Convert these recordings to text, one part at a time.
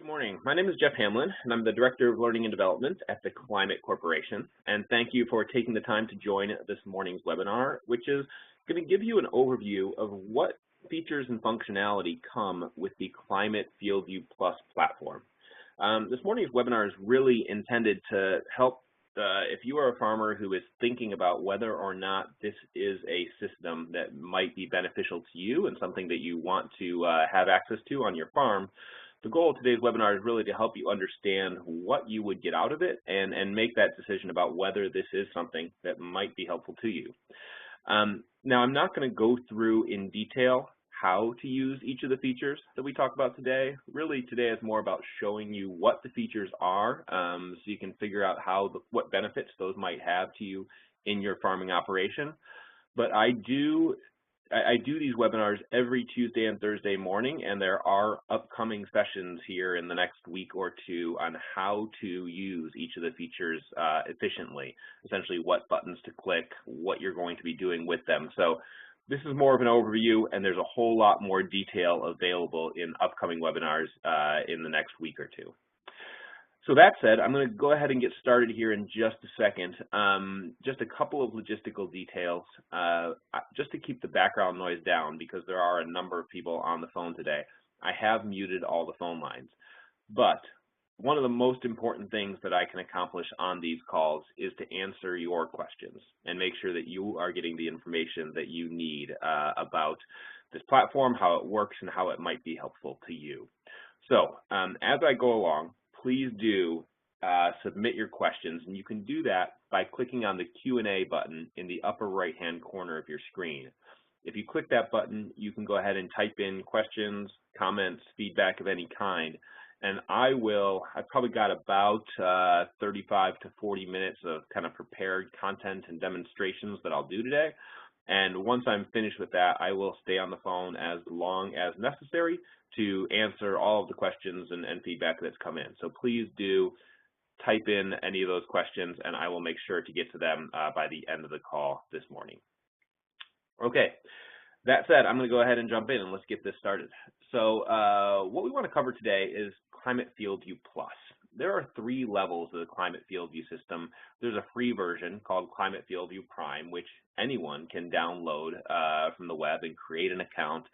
Morning. My name is Jeff Hamlin, and I'm the Director of Learning and Development at the Climate Corporation. And thank you for taking the time to join this morning's webinar, which is going to give you an overview of what features and functionality come with the Climate FieldView Plus platform. This morning's webinar is really intended to help if you are a farmer who is thinking about whether or not this is a system that might be beneficial to you and something that you want to have access to on your farm. The goal of today's webinar is really to help you understand what you would get out of it and make that decision about whether this is something that might be helpful to you. Now, I'm not going to go through in detail how to use each of the features that we talk about today. Really, today is more about showing you what the features are so you can figure out what benefits those might have to you in your farming operation. But I do these webinars every Tuesday and Thursday morning, and there are upcoming sessions here in the next week or two on how to use each of the features efficiently, essentially what buttons to click, what you're going to be doing with them. So this is more of an overview, and there's a whole lot more detail available in upcoming webinars in the next week or two. So that said, I'm going to go ahead and get started here in just a second. Just a couple of logistical details, just to keep the background noise down because there are a number of people on the phone today. I have muted all the phone lines, but one of the most important things that I can accomplish on these calls is to answer your questions and make sure that you are getting the information that you need about this platform, how it works, and how it might be helpful to you. So as I go along, please do submit your questions, and you can do that by clicking on the Q&A button in the upper right-hand corner of your screen. If you click that button, you can go ahead and type in questions, comments, feedback of any kind, and I've probably got about 35 to 40 minutes of kind of prepared content and demonstrations that I'll do today. And once I'm finished with that, I will stay on the phone as long as necessary to answer all of the questions and feedback that's come in. So please do type in any of those questions, and I will make sure to get to them by the end of the call this morning. Okay, that said, I'm going to go ahead and jump in and let's get this started. So what we want to cover today is Climate FieldView Plus. There are 3 levels of the Climate FieldView system. There's a free version called Climate FieldView Prime, which anyone can download from the web and create an account.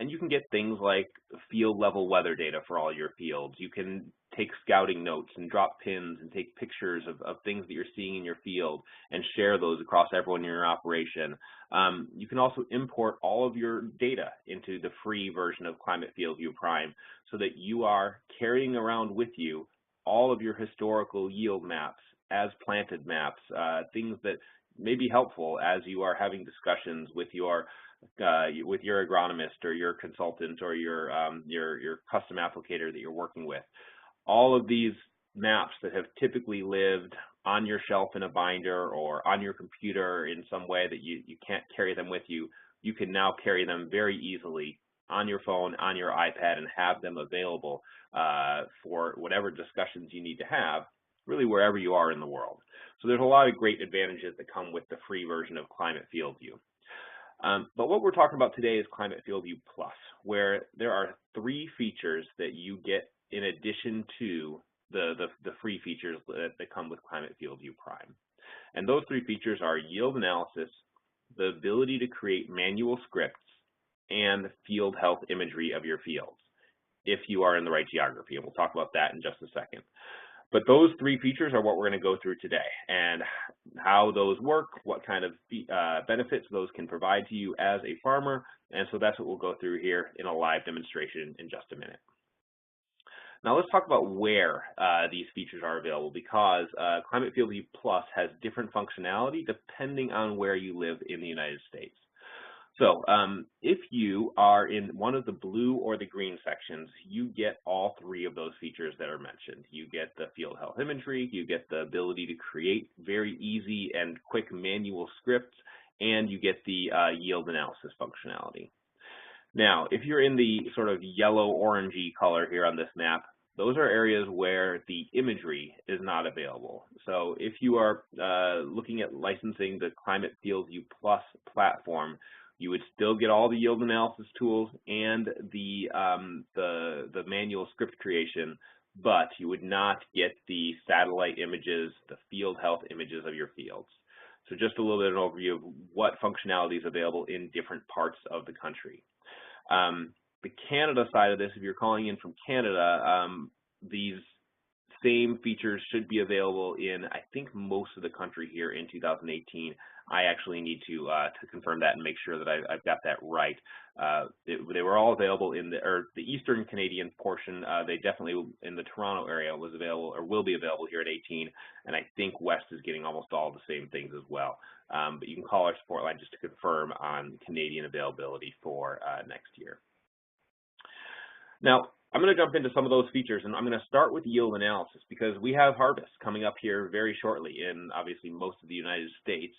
And you can get things like field level weather data for all your fields. You can take scouting notes and drop pins and take pictures of things that you're seeing in your field and share those across everyone in your operation. You can also import all of your data into the free version of Climate FieldView Prime so that you are carrying around with you all of your historical yield maps, as planted maps, things that may be helpful as you are having discussions with your agronomist or your consultant or your custom applicator that you're working with. All of these maps that have typically lived on your shelf in a binder or on your computer in some way that you can't carry them with you, you can now carry them very easily on your phone, on your iPad, and have them available for whatever discussions you need to have, really wherever you are in the world. So there's a lot of great advantages that come with the free version of Climate FieldView. But what we're talking about today is Climate FieldView Plus, where there are 3 features that you get in addition to the free features that come with Climate FieldView Prime. And those 3 features are yield analysis, the ability to create manual scripts, and field health imagery of your fields, if you are in the right geography. And we'll talk about that in just a second. But those 3 features are what we're going to go through today, and how those work, what kind of benefits those can provide to you as a farmer. And so that's what we'll go through here in a live demonstration in just a minute. Now let's talk about where these features are available, because Climate FieldView Plus has different functionality depending on where you live in the United States. So if you are in one of the blue or the green sections, you get all 3 of those features that are mentioned. You get the field health imagery, you get the ability to create very easy and quick manual scripts, and you get the yield analysis functionality. Now, if you're in the sort of yellow-orangey color here on this map, those are areas where the imagery is not available. So if you are looking at licensing the Climate FieldView Plus platform, You would still get all the yield analysis tools and the manual script creation, but you would not get the satellite images, the field health images of your fields. So just a little bit of an overview of what functionality is available in different parts of the country. The Canada side of this, if you're calling in from Canada, these same features should be available in, I think, most of the country here in 2018. I actually need to confirm that and make sure that I've got that right. They were all available in the Eastern Canadian portion. They definitely, in the Toronto area, was available or will be available here at 18, and I think West is getting almost all the same things as well. But you can call our support line just to confirm on Canadian availability for next year. Now, I'm going to jump into some of those features, and I'm going to start with yield analysis because we have harvest coming up here very shortly in, obviously, most of the United States.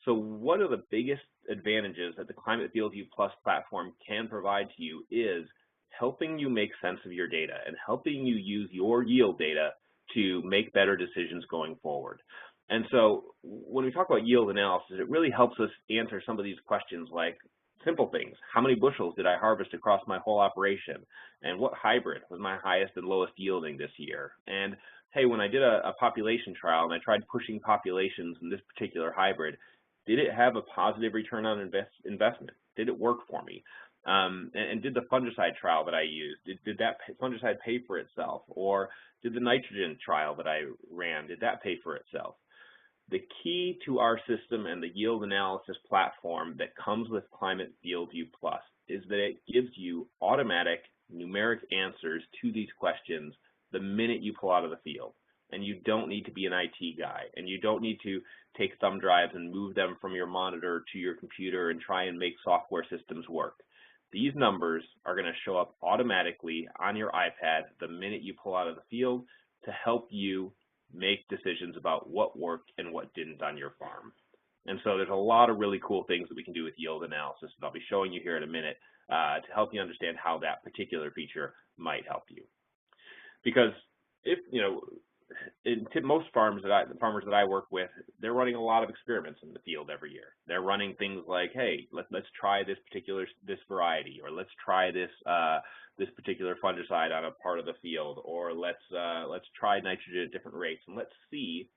So one of the biggest advantages that the Climate FieldView Plus platform can provide to you is helping you make sense of your data and helping you use your yield data to make better decisions going forward. And so when we talk about yield analysis, it really helps us answer some of these questions like, simple things. How many bushels did I harvest across my whole operation? And what hybrid was my highest and lowest yielding this year? And hey, when I did a population trial and I tried pushing populations in this particular hybrid, did it have a positive return on investment? Did it work for me? And did the fungicide trial that I used, did that fungicide pay for itself? Or did the nitrogen trial that I ran, did that pay for itself? The key to our system and the yield analysis platform that comes with Climate FieldView Plus is that it gives you automatic numeric answers to these questions the minute you pull out of the field. And you don't need to be an IT guy, and you don't need to take thumb drives and move them from your monitor to your computer and try and make software systems work. These numbers are going to show up automatically on your iPad the minute you pull out of the field to help you make decisions about what worked and what didn't on your farm. And so there's a lot of really cool things that we can do with yield analysis that I'll be showing you here in a minute to help you understand how that particular feature might help you. Because if, in most farmers that I work with, they're running a lot of experiments in the field every year. They're running things like, hey, let's try this variety, or let's try this particular fungicide on a part of the field, or let's try nitrogen at different rates, and let's see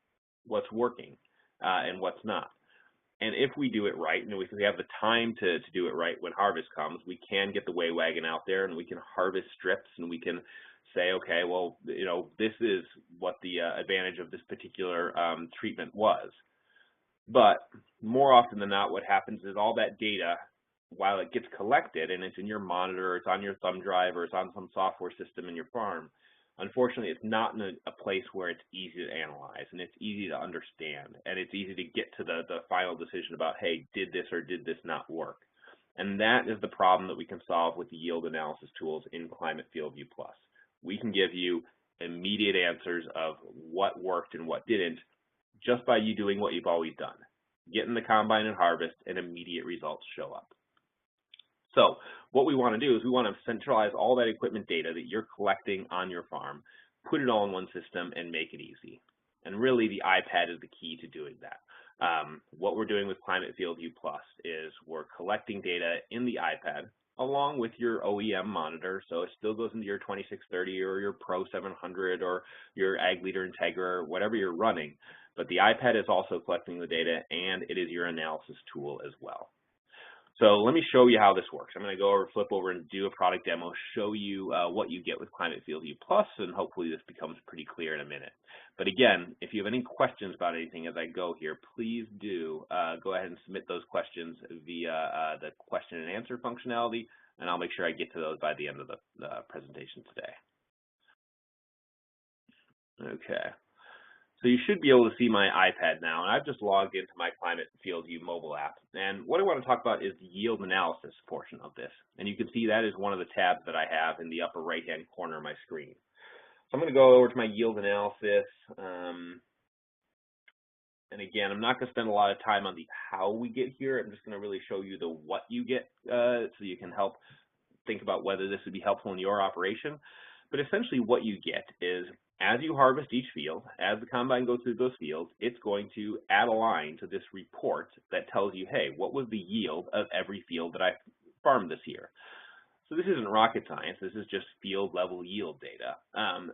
what's working and what's not. And if we do it right, and if we have the time to do it right when harvest comes, we can get the weigh wagon out there and we can harvest strips and we can say, okay, well, this is what the advantage of this particular treatment was. But more often than not, what happens is all that data, while it gets collected and it's in your monitor, or it's on your thumb drive, or it's on some software system in your farm, unfortunately, it's not in a place where it's easy to analyze and it's easy to understand, and it's easy to get to the final decision about, hey, did this or did this not work? And that is the problem that we can solve with the yield analysis tools in Climate FieldView Plus. We can give you immediate answers of what worked and what didn't just by you doing what you've always done. Get in the combine and harvest, and immediate results show up. So what we want to do is we want to centralize all that equipment data that you're collecting on your farm, put it all in one system, and make it easy. And really, the iPad is the key to doing that. What we're doing with Climate FieldView Plus is we're collecting data in the iPad along with your OEM monitor, so it still goes into your 2630 or your Pro 700 or your Ag Leader Integra, or whatever you're running. But the iPad is also collecting the data, and it is your analysis tool as well. So let me show you how this works. I'm going to flip over and do a product demo, show you what you get with Climate FieldView Plus, and hopefully this becomes pretty clear in a minute. But again, if you have any questions about anything as I go here, please do go ahead and submit those questions via the question and answer functionality, and I'll make sure I get to those by the end of the presentation today. Okay. So you should be able to see my iPad now, and I've just logged into my Climate FieldView mobile app. And what I want to talk about is the yield analysis portion of this. And you can see that is one of the tabs that I have in the upper right-hand corner of my screen. So I'm going to go over to my yield analysis. And again, I'm not going to spend a lot of time on the how we get here. I'm just going to really show you the what you get so you can help think about whether this would be helpful in your operation. But essentially what you get is As you harvest each field, as the combine goes through those fields, it's going to add a line to this report that tells you, hey, what was the yield of every field that I farmed this year? So this isn't rocket science. This is just field level yield data.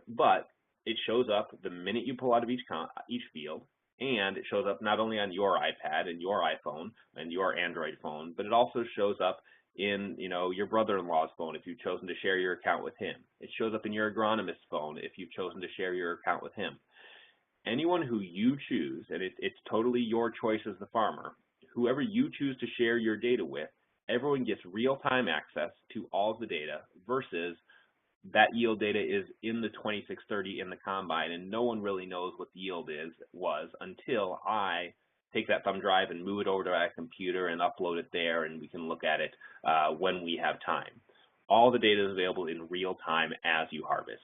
But it shows up the minute you pull out of each field, and it shows up not only on your iPad and your iPhone and your Android phone, but it also shows up in your brother-in-law's phone if you've chosen to share your account with him. It shows up in your agronomist's phone if you've chosen to share your account with him. Anyone who you choose, and it's totally your choice as the farmer, whoever you choose to share your data with, everyone gets real-time access to all of the data versus that yield data is in the 2630 in the combine, and no one really knows what the yield was until I take that thumb drive and move it over to my computer and upload it there, and we can look at it when we have time. All the data is available in real time as you harvest.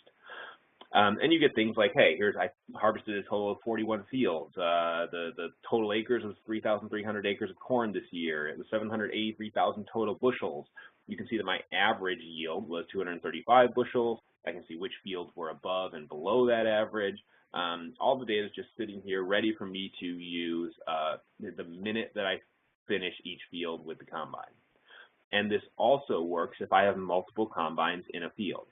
And you get things like, hey, I harvested a total of 41 fields. The total acres was 3,300 acres of corn this year. It was 783,000 total bushels. You can see that my average yield was 235 bushels. I can see which fields were above and below that average. All the data is just sitting here ready for me to use the minute that I finish each field with the combine. And this also works if I have multiple combines in a field.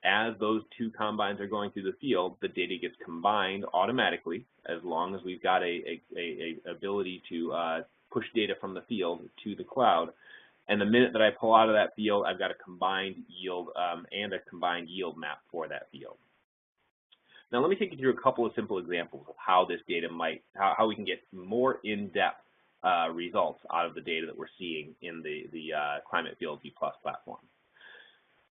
As those two combines are going through the field, the data gets combined automatically as long as we've got a ability to push data from the field to the cloud. And the minute that I pull out of that field, I've got a combined yield and a combined yield map for that field. Now let me take you through a couple of simple examples of how this data how we can get more in-depth results out of the data that we're seeing in the Climate FieldView Plus platform.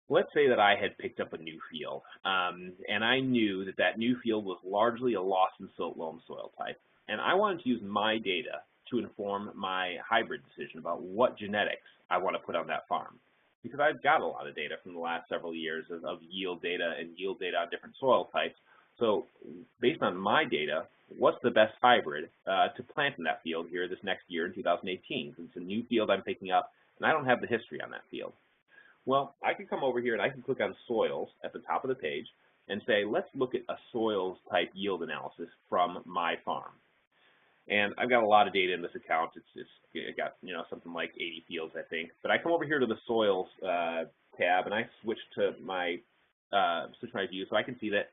Let's say that I had picked up a new field, and I knew that that new field was largely a loss and silt loam soil type, and I wanted to use my data to inform my hybrid decision about what genetics I want to put on that farm, because I've got a lot of data from the last several years of yield data and yield data on different soil types. So based on my data, what's the best hybrid to plant in that field here this next year in 2018? Because it's a new field I'm picking up, and I don't have the history on that field. Well, I can come over here and I can click on soils at the top of the page and say, let's look at a soils type yield analysis from my farm. And I've got a lot of data in this account. It's got something like 80 fields, I think. But I come over here to the soils tab and I switch my view so I can see that,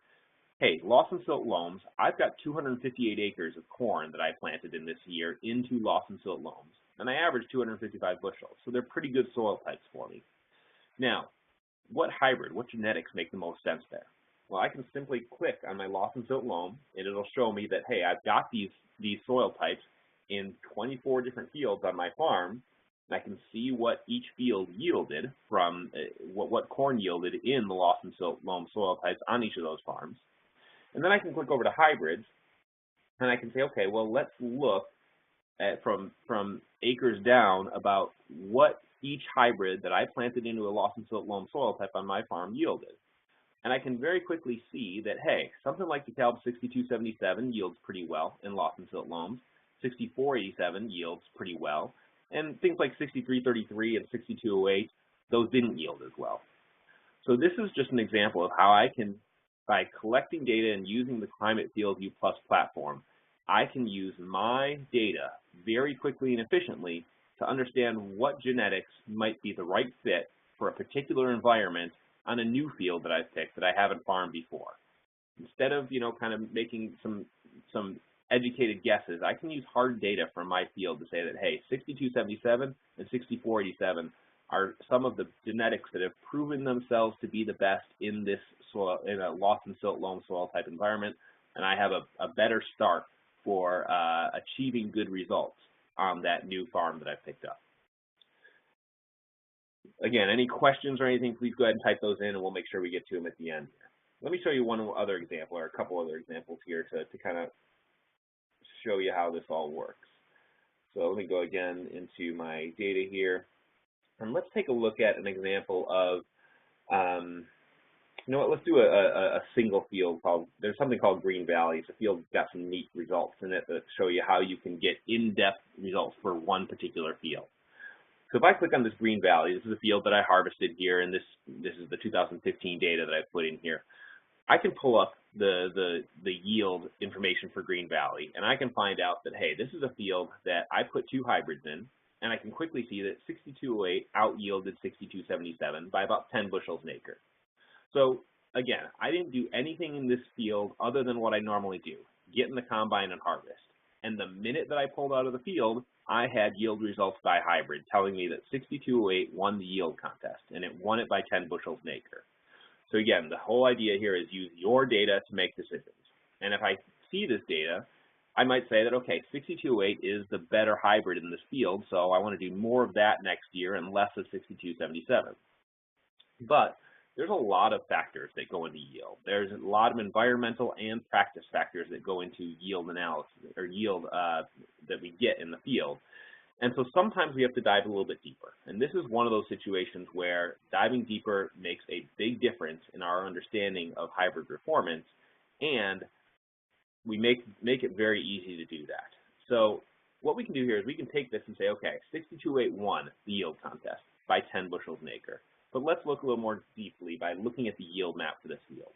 hey, loss and silt loams, I've got 258 acres of corn that I planted in this year into loss and silt loams, and I averaged 255 bushels. So they're pretty good soil types for me. Now, what hybrid, what genetics make the most sense there? Well, I can simply click on my loss and silt loam, and it'll show me that, hey, I've got these soil types in 24 different fields on my farm, and I can see what each field yielded from what corn yielded in the loss and silt loam soil types on each of those farms. And then I can click over to hybrids, and I can say, okay, well, let's look at from acres down about what each hybrid that I planted into a loss and silt loam soil type on my farm yielded. And I can very quickly see that, hey, something like DeKalb 6277 yields pretty well in loss and silt loams, 6487 yields pretty well, and things like 6333 and 6208, those didn't yield as well. So this is just an example of how I can, by collecting data and using the Climate FieldView Plus platform, I can use my data very quickly and efficiently to understand what genetics might be the right fit for a particular environment on a new field that I've picked that I haven't farmed before. Instead of, kind of making some educated guesses, I can use hard data from my field to say that, hey, 6277 and 6487 are some of the genetics that have proven themselves to be the best in this soil, in a loss and silt loam soil type environment, and I have a better start for achieving good results on that new farm that I've picked up. Again, any questions or anything, please go ahead and type those in, and we'll make sure we get to them at the end here. Let me show you one other example, or a couple other examples here to kind of show you how this all works. So let me go again into my data here, and let's take a look at an example of, let's do a single field there's something called Green Valley. It's a field that's got some neat results in it that show you how you can get in-depth results for one particular field. So if I click on this Green Valley, this is a field that I harvested here, and this is the 2015 data that I've put in here. I can pull up the yield information for Green Valley, and I can find out that, hey, this is a field that I put 2 hybrids in, and I can quickly see that 6208 out-yielded 6277 by about 10 bushels an acre. So again, I didn't do anything in this field other than what I normally do, get in the combine and harvest. And the minute that I pulled out of the field, I had yield results by hybrid telling me that 6208 won the yield contest, and it won it by 10 bushels an acre. So again, the whole idea here is use your data to make decisions. And if I see this data, I might say that, okay, 6208 is the better hybrid in this field, so I want to do more of that next year and less of 6277. But there's a lot of factors that go into yield. There's a lot of environmental and practice factors that go into yield analysis, or yield that we get in the field. And so sometimes we have to dive a little bit deeper. And this is one of those situations where diving deeper makes a big difference in our understanding of hybrid performance, and we make it very easy to do that. So what we can do here is we can take this and say, okay, 6208 won the yield contest by 10 bushels an acre. But let's look a little more deeply by looking at the yield map for this field.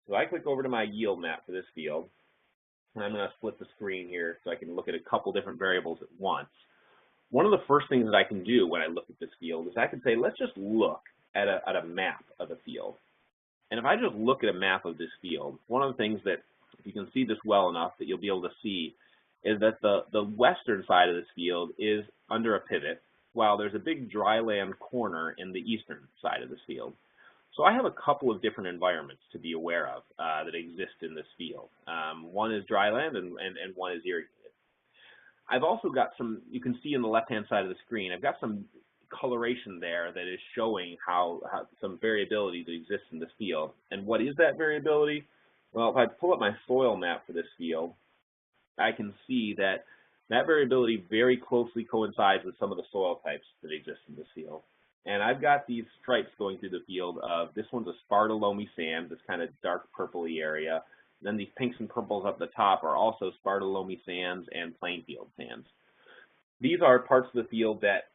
So I click over to my yield map for this field, and I'm going to split the screen here so I can look at a couple different variables at once. One of the first things that I can do when I look at this field is I can say, let's just look at a map of the field. And if I just look at a map of this field, one of the things that, if you can see this well enough, that you'll be able to see is that the western side of this field is under a pivot, while there's a big dryland corner in the eastern side of this field. So I have a couple of different environments to be aware of that exist in this field. One is dryland and one is irrigated. I've also got some, you can see in the left-hand side of the screen, I've got some coloration there that is showing how some variability that exists in this field. And what is that variability? Well, if I pull up my soil map for this field, I can see that that variability very closely coincides with some of the soil types that exist in this field. And I've got these stripes going through the field of, this one's a Sparta loamy sand, this kind of dark purpley area. And then these pinks and purples up the top are also Sparta loamy sands and plainfield sands. These are parts of the field that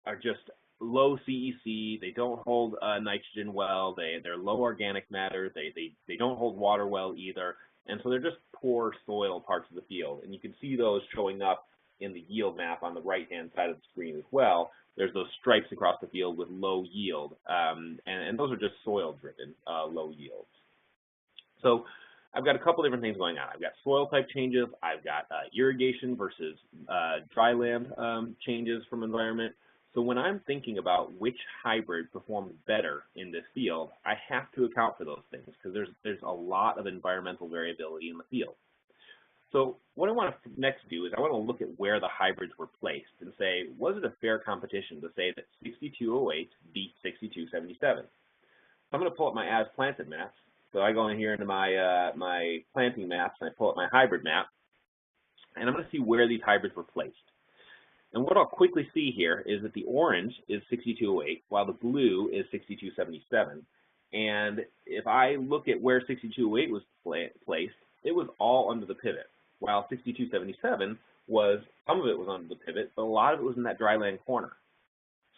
are just low CEC, they don't hold nitrogen well, they're low organic matter, they don't hold water well either. And so they're just poor soil parts of the field. And you can see those showing up in the yield map on the right-hand side of the screen as well. There's those stripes across the field with low yield, and those are just soil-driven low yields. So I've got a couple different things going on. I've got soil type changes, I've got irrigation versus dryland changes from environment. So when I'm thinking about which hybrid performs better in this field, I have to account for those things because there's a lot of environmental variability in the field. So what I want to next do is I want to look at where the hybrids were placed and say, was it a fair competition to say that 6208 beat 6277? So I'm going to pull up my as planted maps. So I go in here into my my planting maps and I pull up my hybrid map, and I'm going to see where these hybrids were placed. And what I'll quickly see here is that the orange is 6208, while the blue is 6277. And if I look at where 6208 was placed, it was all under the pivot, while 6277 was, some of it was under the pivot, but a lot of it was in that dryland corner.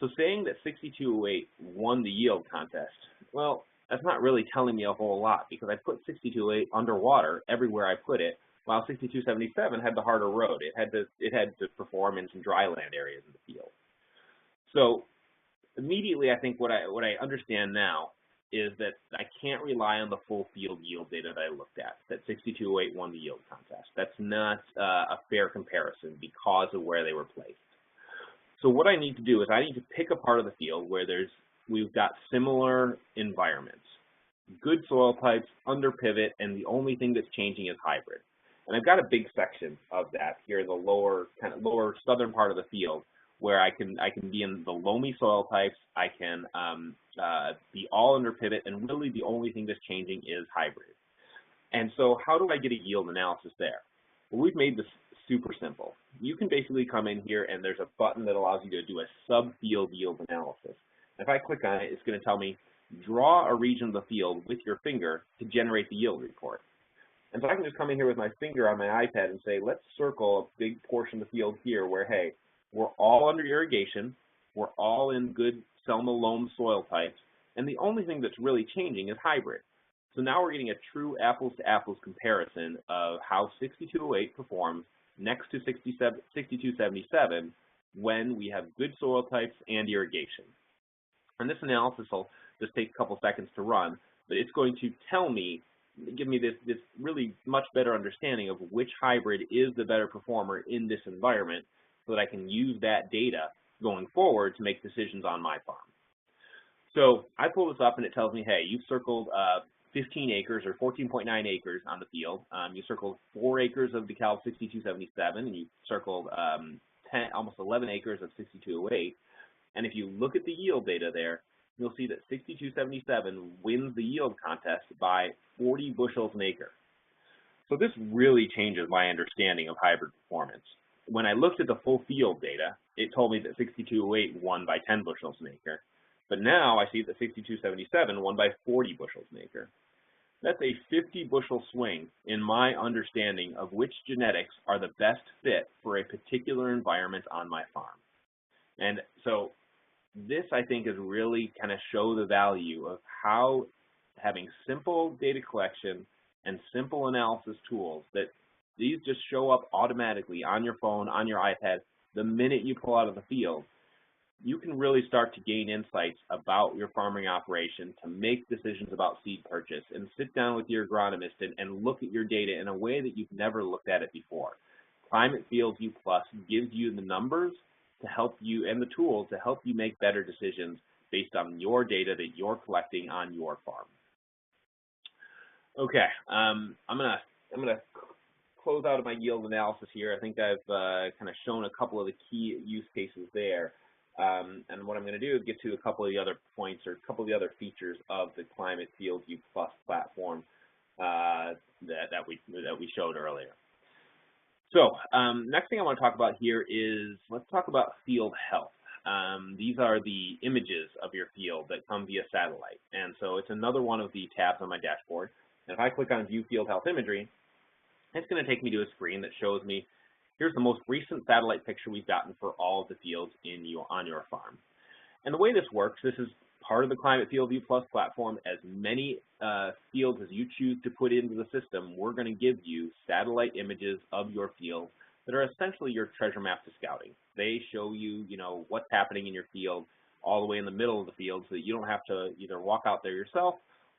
So saying that 6208 won the yield contest, well, that's not really telling me a whole lot because I put 6208 underwater everywhere I put it, while 6277 had the harder road. It had to perform in some dryland areas in the field. So immediately, I think what I understand now is that I can't rely on the full field yield data that I looked at, that 6208 won the yield contest. That's not a fair comparison because of where they were placed. So what I need to do is I need to pick a part of the field where we've got similar environments, good soil types, under pivot, and the only thing that's changing is hybrid. And I've got a big section of that here in the lower southern part of the field where I can be in the loamy soil types, I can be all under pivot, and really the only thing that's changing is hybrid. And so how do I get a yield analysis there? Well, we've made this super simple. You can basically come in here and there's a button that allows you to do a sub-field yield analysis. If I click on it, it's going to tell me, draw a region of the field with your finger to generate the yield report. And so I can just come in here with my finger on my iPad and say, let's circle a big portion of the field here where, hey, we're all under irrigation, we're all in good Selma loam soil types, and the only thing that's really changing is hybrid. So now we're getting a true apples-to-apples comparison of how 6208 performs next to 6277 when we have good soil types and irrigation. And this analysis will just take a couple seconds to run, but it's going to tell me, give me this really much better understanding of which hybrid is the better performer in this environment so that I can use that data going forward to make decisions on my farm. So I pull this up and it tells me, hey, you've circled 15 acres or 14.9 acres on the field. You circled 4 acres of DeKalb 6277, and you circled almost 11 acres of 6208. And if you look at the yield data there, you'll see that 6277 wins the yield contest by 40 bushels an acre. So this really changes my understanding of hybrid performance. When I looked at the full field data, it told me that 6208 won by 10 bushels an acre. But now I see that 6277 won by 40 bushels an acre. That's a 50 bushel swing in my understanding of which genetics are the best fit for a particular environment on my farm. And so this, I think, is really kind of show the value of how having simple data collection and simple analysis tools, that these just show up automatically on your phone, on your iPad, the minute you pull out of the field. You can really start to gain insights about your farming operation to make decisions about seed purchase and sit down with your agronomist and look at your data in a way that you've never looked at it before. Climate FieldView Plus gives you the numbers to help you and the tools to help you make better decisions based on your data that you're collecting on your farm. Okay, I'm gonna close out of my yield analysis here. I think I've kind of shown a couple of the key use cases there. And what I'm going to do is get to a couple of the other points or a couple of the other features of the Climate FieldView Plus platform that we showed earlier. So next thing I want to talk about here is let's talk about field health. These are the images of your field that come via satellite, and so it's another one of the tabs on my dashboard. And if I click on View Field Health Imagery, it's going to take me to a screen that shows me here's the most recent satellite picture we've gotten for all of the fields on your farm. And the way this works, this is part of the Climate FieldView Plus platform. As many fields as you choose to put into the system, we're going to give you satellite images of your field that are essentially your treasure map to scouting. They show you, what's happening in your field all the way in the middle of the field so that you don't have to either walk out there yourself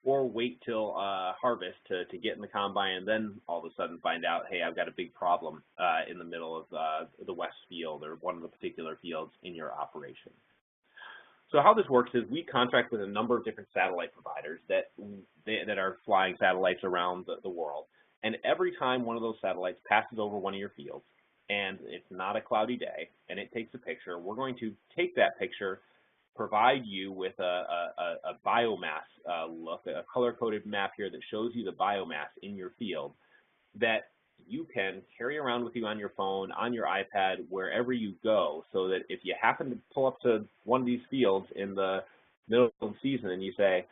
or wait till harvest to get in the combine and then all of a sudden find out, hey, I've got a big problem in the middle of the west field or one of the particular fields in your operation. So how this works is we contract with a number of different satellite providers that are flying satellites around the world. And every time one of those satellites passes over one of your fields and it's not a cloudy day and it takes a picture, we're going to take that picture, provide you with a biomass look, a color-coded map here that shows you the biomass in your field that you can carry around with you on your phone, on your iPad, wherever you go, so that if you happen to pull up to one of these fields in the middle of the season and you say,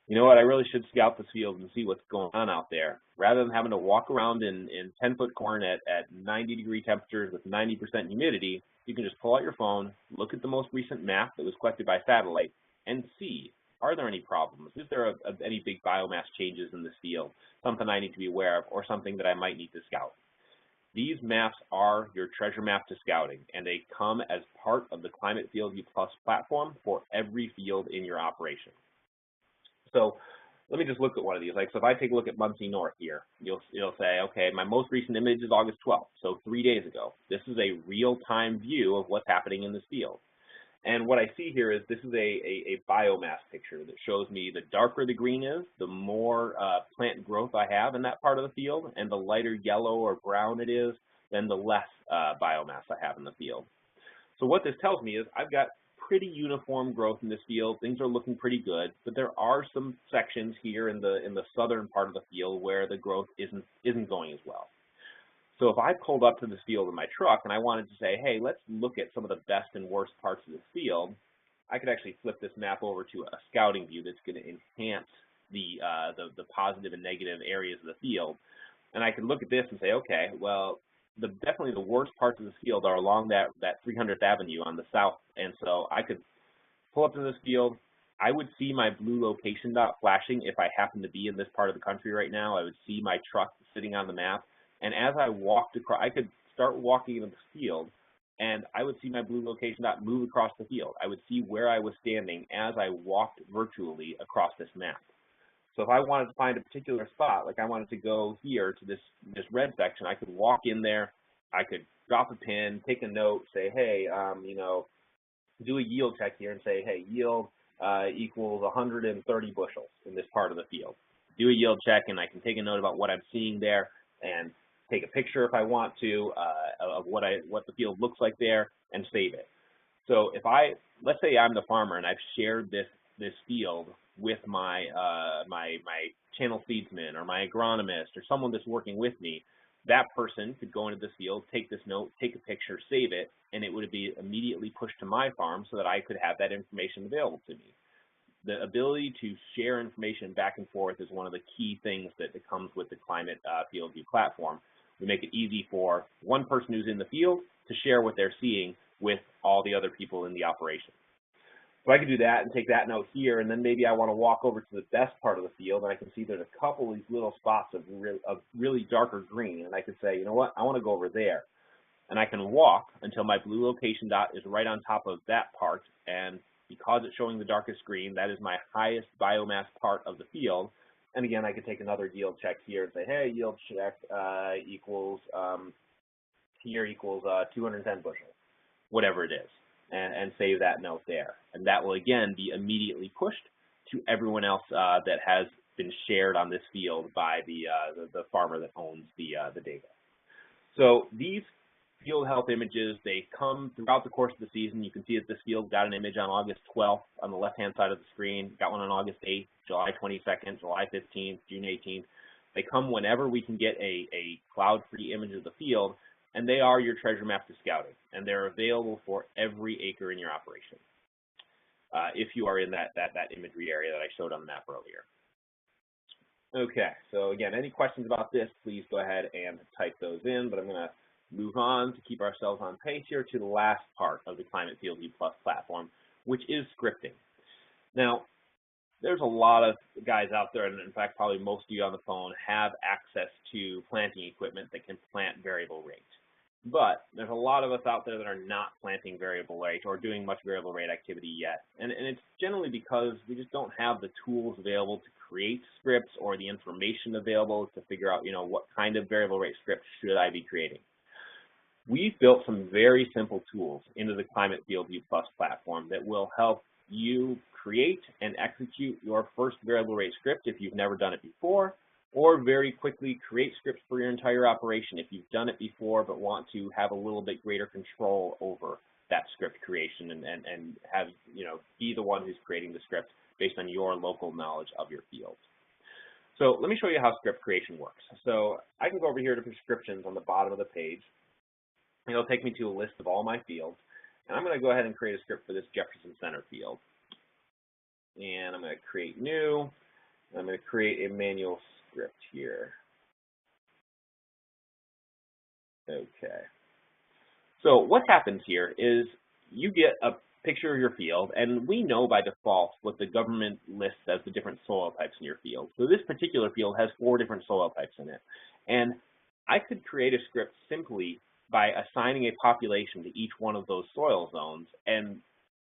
you know what, I really should scout this field and see what's going on out there, rather than having to walk around in 10-foot corn at 90-degree temperatures with 90% humidity, you can just pull out your phone, look at the most recent map that was collected by satellite, and see, are there any problems? Is there any big biomass changes in this field, something I need to be aware of, or something that I might need to scout? These maps are your treasure map to scouting, and they come as part of the Climate FieldView Plus platform for every field in your operation. So let me just look at one of these. Like, so if I take a look at Muncie North here, you'll say, okay, my most recent image is August 12th, so 3 days ago. This is a real-time view of what's happening in this field. And what I see here is this is a biomass picture that shows me the darker the green is, the more plant growth I have in that part of the field, and the lighter yellow or brown it is, then the less biomass I have in the field. So what this tells me is I've got pretty uniform growth in this field. Things are looking pretty good, but there are some sections here in the southern part of the field where the growth isn't going as well. So if I pulled up to this field in my truck and I wanted to say, hey, let's look at some of the best and worst parts of this field, I could actually flip this map over to a scouting view that's going to enhance the positive and negative areas of the field. And I can look at this and say, okay, well, definitely the worst parts of this field are along that 300th Avenue on the south. And so I could pull up to this field, I would see my blue location dot flashing if I happen to be in this part of the country right now. I would see my truck sitting on the map, and as I walked across, I could start walking into the field, and I would see my blue location dot move across the field. I would see where I was standing as I walked virtually across this map. So if I wanted to find a particular spot, like I wanted to go here to this red section, I could walk in there, I could drop a pin, take a note, say, hey, you know, do a yield check here and say, hey, yield equals 130 bushels in this part of the field. Do a yield check, and I can take a note about what I'm seeing there and take a picture if I want to of what the field looks like there and save it. So if let's say I'm the farmer and I've shared this field with my my channel seedsman or my agronomist or someone that's working with me, that person could go into this field, take this note, take a picture, save it, and it would be immediately pushed to my farm so that I could have that information available to me. The ability to share information back and forth is one of the key things that comes with the Climate FieldView platform. We make it easy for one person who's in the field to share what they're seeing with all the other people in the operation. So I could do that and take that note here, and then maybe I want to walk over to the best part of the field, and I can see there's a couple of these little spots of really darker green, and I could say, you know what, I want to go over there. And I can walk until my blue location dot is right on top of that part, and because it's showing the darkest green, that is my highest biomass part of the field. And again, I could take another yield check here and say, hey, yield check equals 210 bushels, whatever it is. And save that note there. And that will, again, be immediately pushed to everyone else that has been shared on this field by the farmer that owns the data. So these field health images, they come throughout the course of the season. You can see that this field got an image on August 12th on the left-hand side of the screen, got one on August 8th, July 22nd, July 15th, June 18th. They come whenever we can get a cloud-free image of the field, and they are your treasure map to scouting, and they're available for every acre in your operation if you are in that imagery area that I showed on the map earlier. Okay, so again, any questions about this, please go ahead and type those in, but I'm going to move on to keep ourselves on pace here to the last part of the Climate FieldView Plus platform, which is scripting. Now, there's a lot of guys out there, and in fact, probably most of you on the phone have access to planting equipment that can plant variable rate. But there's a lot of us out there that are not planting variable rate or doing much variable rate activity yet. And it's generally because we just don't have the tools available to create scripts or the information available to figure out, you know, what kind of variable rate script should I be creating. We've built some very simple tools into the Climate FieldView Plus platform that will help you create and execute your first variable rate script if you've never done it before, or very quickly create scripts for your entire operation if you've done it before but want to have a little bit greater control over that script creation and have, you know, be the one who's creating the script based on your local knowledge of your field. So let me show you how script creation works. So I can go over here to prescriptions on the bottom of the page. It'll take me to a list of all my fields, and I'm going to go ahead and create a script for this Jefferson Center field. And I'm going to create new. I'm going to create a manual script here. Okay. So what happens here is you get a picture of your field, and we know by default what the government lists as the different soil types in your field. So this particular field has 4 different soil types in it. And I could create a script simply by assigning a population to each one of those soil zones and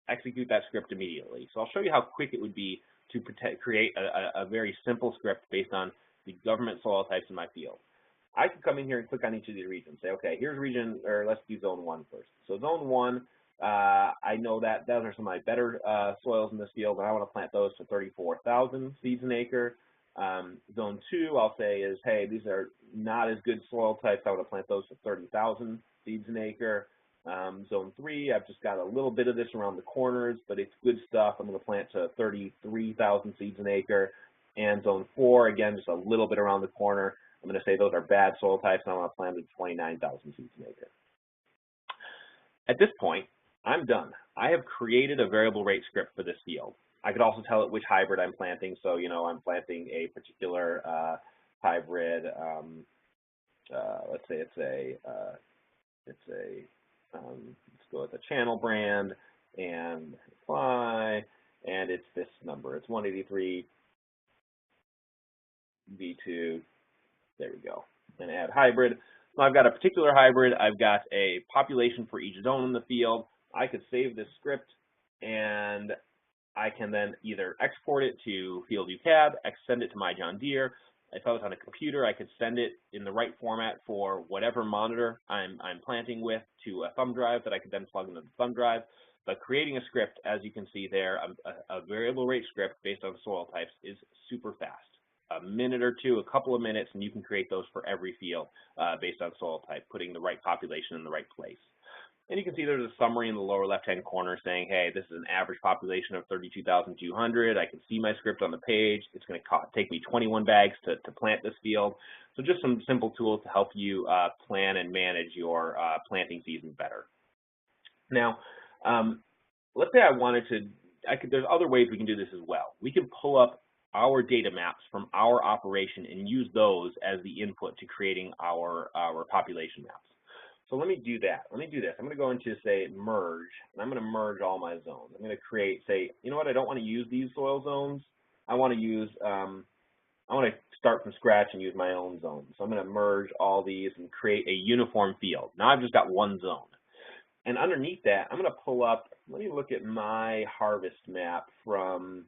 execute that script immediately. So I'll show you how quick it would be to create a very simple script based on the government soil types in my field. I could come in here and click on each of these regions. Say, okay, here's region, or let's do zone 1 first. So zone 1, I know that those are some of my better soils in this field, and I want to plant those to 34,000 seeds an acre. Zone 2, I'll say is, hey, these are not as good soil types. I want to plant those to 30,000 seeds an acre. Zone 3, I've just got a little bit of this around the corners, but it's good stuff. I'm going to plant to 33,000 seeds an acre. And zone 4, again, just a little bit around the corner. I'm going to say those are bad soil types, and I want to plant to 29,000 seeds an acre. At this point, I'm done. I have created a variable rate script for this field. I could also tell it which hybrid I'm planting. So, you know, I'm planting a particular hybrid. Let's say let's go with a channel brand and apply. and it's this number. It's 183 V2. There we go. And add hybrid. So I've got a particular hybrid. I've got a population for each zone in the field. I could save this script, and I can then either export it to FieldView CAD, send it to my John Deere. If I was on a computer, I could send it in the right format for whatever monitor I'm planting with to a thumb drive that I could then plug into the thumb drive. But creating a script, as you can see there, a variable rate script based on soil types is super fast. A minute or two, a couple of minutes, and you can create those for every field based on soil type, putting the right population in the right place. And you can see there's a summary in the lower left-hand corner saying, hey, this is an average population of 32,200. I can see my script on the page. It's going to take me 21 bags to plant this field. So just some simple tools to help you plan and manage your planting season better. Now, let's say I wanted to, there's other ways we can do this as well. We can pull up our data maps from our operation and use those as the input to creating our population maps. So let me do that. Let me do this. I'm going to go into, say, merge, and I'm going to merge all my zones. I'm going to create, say, you know what, I don't want to use these soil zones. I want to use, I want to start from scratch and use my own zone. So I'm going to merge all these and create a uniform field. Now I've just got one zone. And underneath that, I'm going to pull up, let me look at my harvest map from,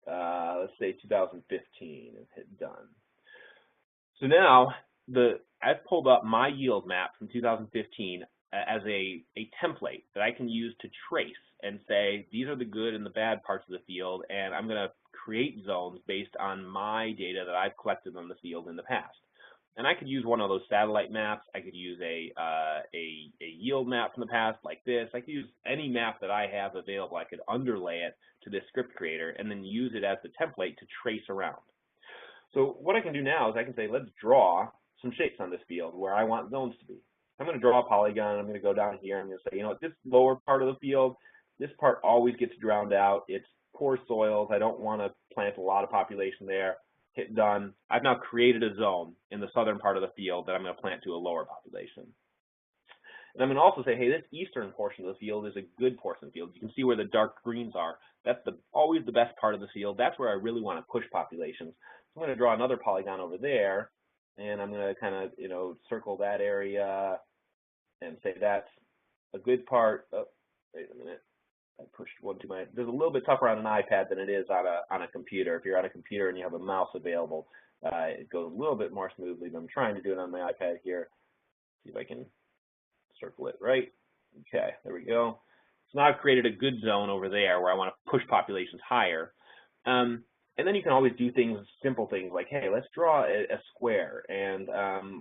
let's say 2015 and hit done. So now I've pulled up my yield map from 2015 as a template that I can use to trace and say these are the good and the bad parts of the field, and I'm going to create zones based on my data that I've collected on the field in the past. And I could use one of those satellite maps. I could use a yield map from the past like this. I could use any map that I have available. I could underlay it to this script creator and then use it as the template to trace around. So what I can do now is I can say, let's draw some shapes on this field where I want zones to be. I'm going to draw a polygon. I'm going to go down here. I'm going to say, you know what, this lower part of the field, this part always gets drowned out. It's poor soils. I don't want to plant a lot of population there. Hit done. I've now created a zone in the southern part of the field that I'm going to plant to a lower population. And I'm going to also say, hey, this eastern portion of the field is a good portion of the field. You can see where the dark greens are. That's always the best part of the field. That's where I really want to push populations. So I'm going to draw another polygon over there, and I'm going to kind of, you know, circle that area and say that's a good part. Oh, wait a minute. I pushed one to my, there's a little bit tougher on an iPad than it is on a computer. If you're on a computer and you have a mouse available, it goes a little bit more smoothly, but I'm trying to do it on my iPad here. See if I can circle it right. Okay, there we go. So now I've created a good zone over there where I want to push populations higher. And then you can always do things, simple things like, hey, let's draw a square and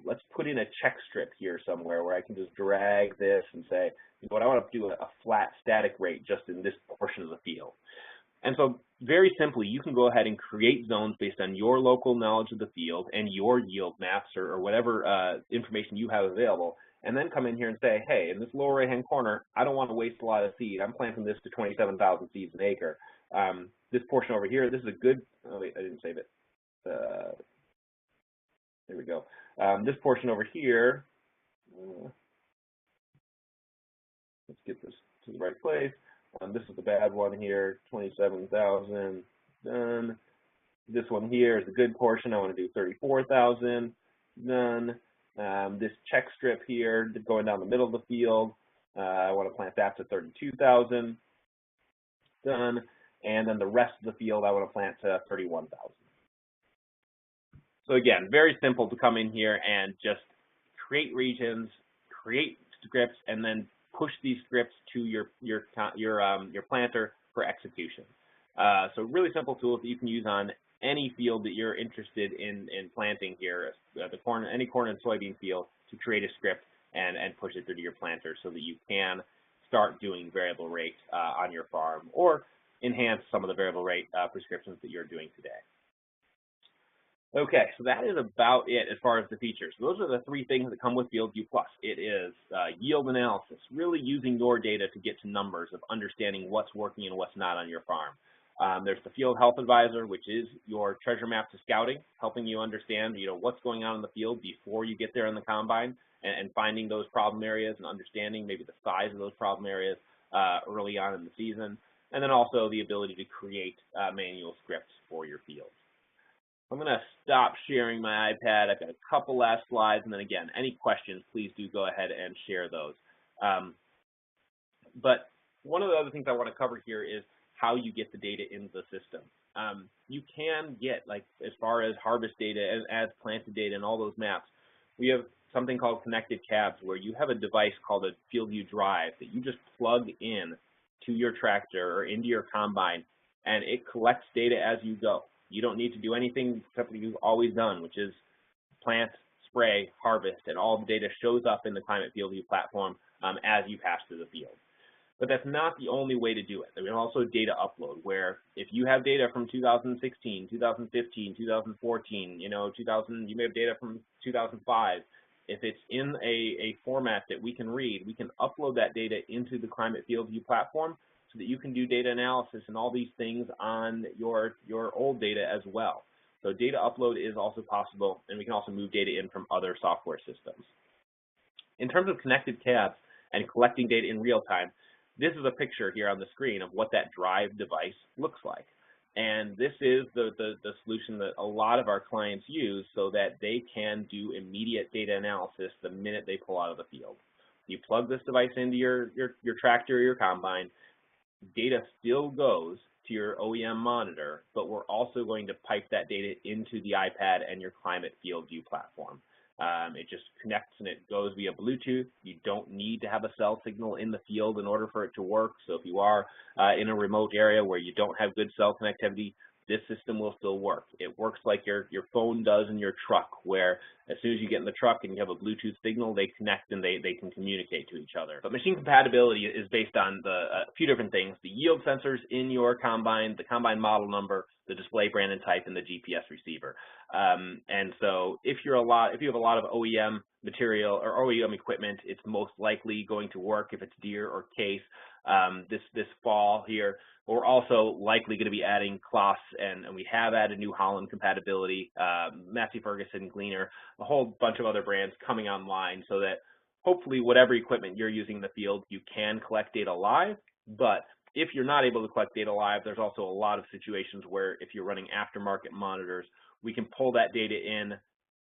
let's put in a check strip here somewhere where I can just drag this and say, you know what, I want to do a flat static rate just in this portion of the field. And so very simply, you can go ahead and create zones based on your local knowledge of the field and your yield maps or whatever information you have available, and then come in here and say, hey, in this lower right-hand corner, I don't want to waste a lot of seed. I'm planting this to 27,000 seeds an acre. This portion over here, this is a good, oh wait, I didn't save it. There we go. This portion over here, let's get this to the right place. This is the bad one here, 27,000, done. This one here is the good portion. I want to do 34,000, done. This check strip here, going down the middle of the field, I want to plant that to 32,000, done. And then the rest of the field I want to plant to 31,000. So again, very simple to come in here and just create regions, create scripts, and then push these scripts to your planter for execution. So really simple tools that you can use on any field that you're interested in planting here, any corn and soybean field, to create a script and push it through to your planter so that you can start doing variable rates on your farm or enhance some of the variable rate prescriptions that you're doing today. Okay, so that is about it as far as the features. Those are the three things that come with FieldView Plus. It is yield analysis, really using your data to get to numbers of understanding what's working and what's not on your farm. There's the Field Health Advisor, which is your treasure map to scouting, helping you understand, you know, what's going on in the field before you get there in the combine, and finding those problem areas and understanding maybe the size of those problem areas early on in the season. and then also the ability to create manual scripts for your fields. I'm going to stop sharing my iPad. I've got a couple last slides, and then again, any questions, please do go ahead and share those. But one of the other things I want to cover here is how you get the data into the system. You can get, like, as far as harvest data, as planted data, and all those maps, we have something called connected cabs, where you have a device called a FieldView drive that you just plug in to your tractor or into your combine, and it collects data as you go. You don't need to do anything except what you've always done, which is plant, spray, harvest, and all the data shows up in the Climate FieldView platform as you pass through the field. But that's not the only way to do it. There's also data upload, where if you have data from 2016, 2015, 2014, you may have data from 2005. If it's in a format that we can read, we can upload that data into the Climate FieldView platform so that you can do data analysis and all these things on your old data as well. So data upload is also possible, and we can also move data in from other software systems. In terms of connected cabs and collecting data in real time, this is a picture here on the screen of what that drive device looks like. And this is the solution that a lot of our clients use so that they can do immediate data analysis the minute they pull out of the field. You plug this device into your tractor or your combine, data still goes to your OEM monitor, but we're also going to pipe that data into the iPad and your Climate FieldView platform. It just connects and it goes via Bluetooth. You don't need to have a cell signal in the field in order for it to work. So if you are in a remote area where you don't have good cell connectivity, this system will still work. It works like your phone does in your truck, where as soon as you get in the truck and you have a Bluetooth signal, they connect and they can communicate to each other. But machine compatibility is based on a few different things: the yield sensors in your combine, the combine model number, the display brand and type, and the GPS receiver. And so if you have a lot of OEM material or OEM equipment, it's most likely going to work if it's Deere or Case. This fall here, we're also likely going to be adding Kloss, and we have added New Holland compatibility, Massey Ferguson, Gleaner, a whole bunch of other brands coming online, so that hopefully whatever equipment you're using in the field, you can collect data live. But if you're not able to collect data live, there's also a lot of situations where if you're running aftermarket monitors, we can pull that data in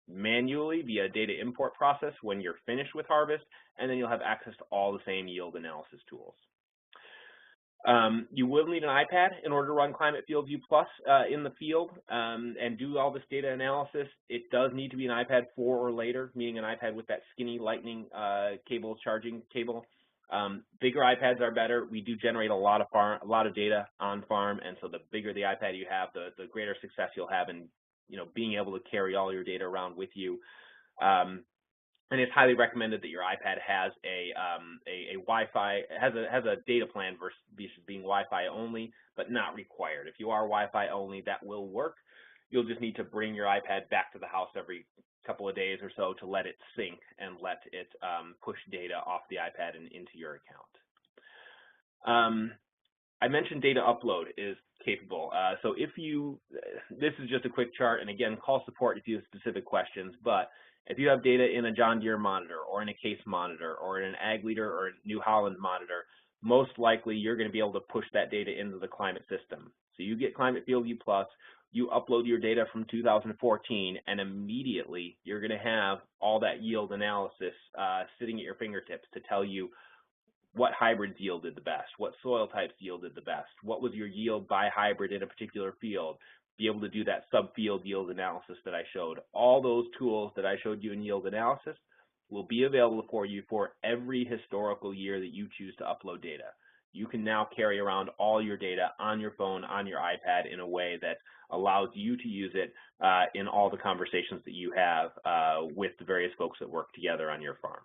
manually via data import process when you're finished with harvest, and then you'll have access to all the same yield analysis tools. You will need an iPad in order to run Climate FieldView Plus in the field and do all this data analysis. It does need to be an iPad 4 or later, meaning an iPad with that skinny lightning cable charging cable. Bigger iPads are better. We do generate a lot of data on farm, and so the bigger the iPad you have, the greater success you'll have in being able to carry all your data around with you. And it's highly recommended that your iPad has a Wi-Fi, has a data plan versus being Wi-Fi only, but not required. If you are Wi-Fi only, that will work. You'll just need to bring your iPad back to the house every couple of days or so to let it sync and let it push data off the iPad and into your account. I mentioned data upload is capable. So if this is just a quick chart, and again, call support if you have specific questions, but if you have data in a John Deere monitor or in a Case monitor or in an Ag Leader or a New Holland monitor, most likely you're going to be able to push that data into the Climate system. So you get Climate FieldView Plus, you upload your data from 2014, and immediately you're going to have all that yield analysis sitting at your fingertips to tell you what hybrids yielded the best, what soil types yielded the best, what was your yield by hybrid in a particular field, be able to do that sub-field yield analysis that I showed. All those tools that I showed you in yield analysis will be available for you for every historical year that you choose to upload data. You can now carry around all your data on your phone, on your iPad, in a way that allows you to use it in all the conversations that you have with the various folks that work together on your farm.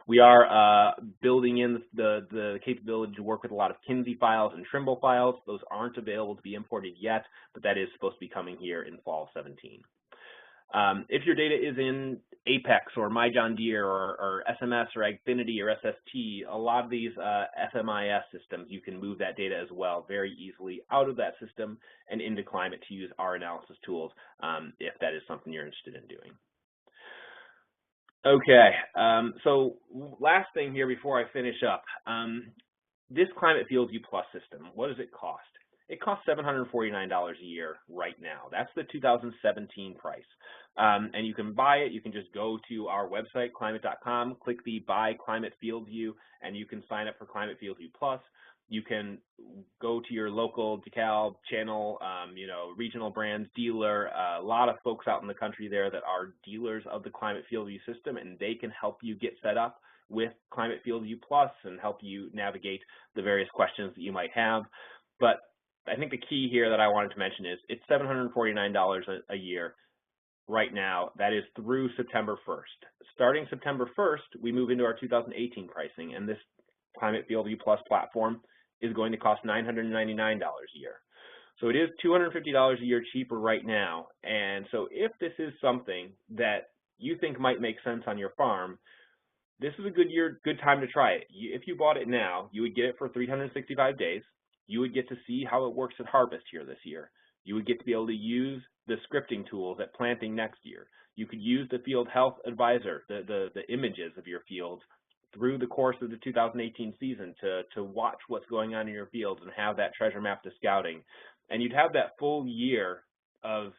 We are building in the capability to work with a lot of Kinsey files and Trimble files. Those aren't available to be imported yet, but that is supposed to be coming here in fall of 17. If your data is in Apex or My John Deere or SMS or Agfinity or SST, a lot of these FMIS systems, you can move that data as well very easily out of that system and into Climate to use our analysis tools if that is something you're interested in doing. Okay, so last thing here before I finish up. this Climate FieldView Plus system, what does it cost? It costs $749 a year right now. That's the 2017 price. And you can buy it. You can just go to our website, climate.com, click the Buy Climate FieldView, and you can sign up for Climate FieldView Plus. You can go to your local decal channel, regional brands, dealer, a lot of folks out in the country there that are dealers of the Climate FieldView system, and they can help you get set up with Climate FieldView Plus and help you navigate the various questions that you might have. But I think the key here that I wanted to mention is it's $749 a year right now. That is through September 1st. Starting September 1st, we move into our 2018 pricing, and this Climate FieldView Plus platform is going to cost $999 a year. So it is $250 a year cheaper right now. And so if this is something that you think might make sense on your farm, this is a good time to try it. If you bought it now, you would get it for 365 days. You would get to see how it works at harvest here this year. You would get to be able to use the scripting tools at planting next year. You could use the Field Health Advisor, the images of your fields through the course of the 2018 season to watch what's going on in your fields and have that treasure map to scouting. And you'd have that full year of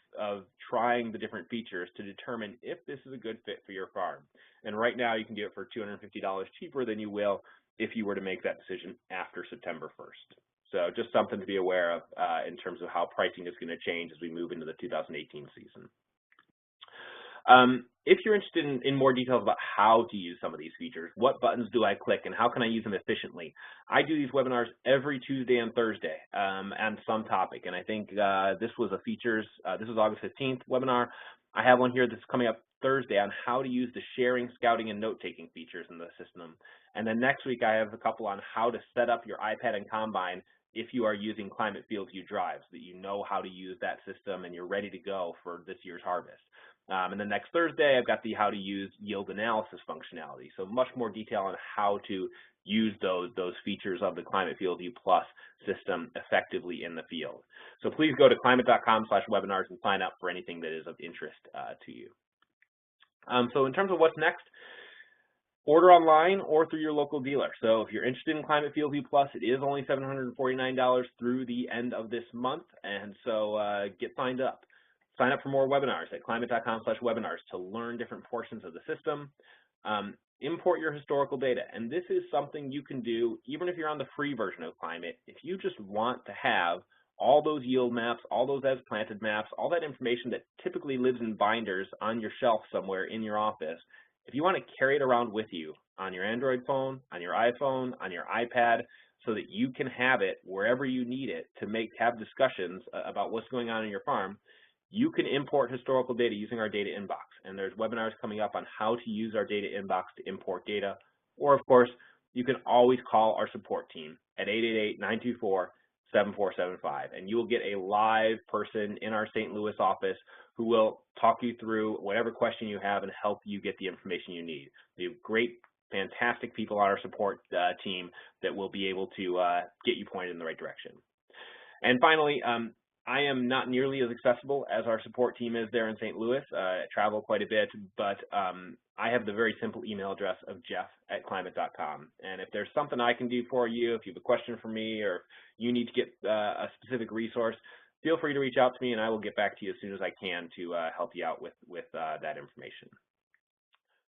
trying the different features to determine if this is a good fit for your farm. And right now you can do it for $250 cheaper than you will if you were to make that decision after September 1st. So just something to be aware of in terms of how pricing is going to change as we move into the 2018 season. If you're interested in more details about how to use some of these features, what buttons do I click and how can I use them efficiently, I do these webinars every Tuesday and Thursday on some topic. And I think this was this was August 15th webinar. I have one here that's coming up Thursday on how to use the sharing, scouting, and note-taking features in the system. And then next week I have a couple on how to set up your iPad and Combine if you are using Climate FieldView drives, that you know how to use that system and you're ready to go for this year's harvest. And then next Thursday, I've got the how to use yield analysis functionality. So much more detail on how to use those features of the Climate FieldView Plus system effectively in the field. So please go to climate.com/webinars and sign up for anything that is of interest to you. So in terms of what's next, order online or through your local dealer. So if you're interested in Climate FieldView Plus, it is only $749 through the end of this month, and so get signed up. Sign up for more webinars at climate.com/webinars to learn different portions of the system. Import your historical data, and this is something you can do even if you're on the free version of Climate. If you just want to have all those yield maps, all those as planted maps, all that information that typically lives in binders on your shelf somewhere in your office, if you want to carry it around with you on your Android phone, on your iPhone, on your iPad, so that you can have it wherever you need it to have discussions about what's going on in your farm, you can import historical data using our data inbox. And there's webinars coming up on how to use our data inbox to import data. Or, of course, you can always call our support team at 888-924-7475. And you will get a live person in our St. Louis office who will talk you through whatever question you have and help you get the information you need. We have great, fantastic people on our support team that will be able to get you pointed in the right direction. And finally, I am not nearly as accessible as our support team is there in St. Louis. I travel quite a bit, but I have the very simple email address of jeff@climate.com. And if there's something I can do for you, if you have a question for me, or you need to get a specific resource, feel free to reach out to me, and I will get back to you as soon as I can to help you out with that information.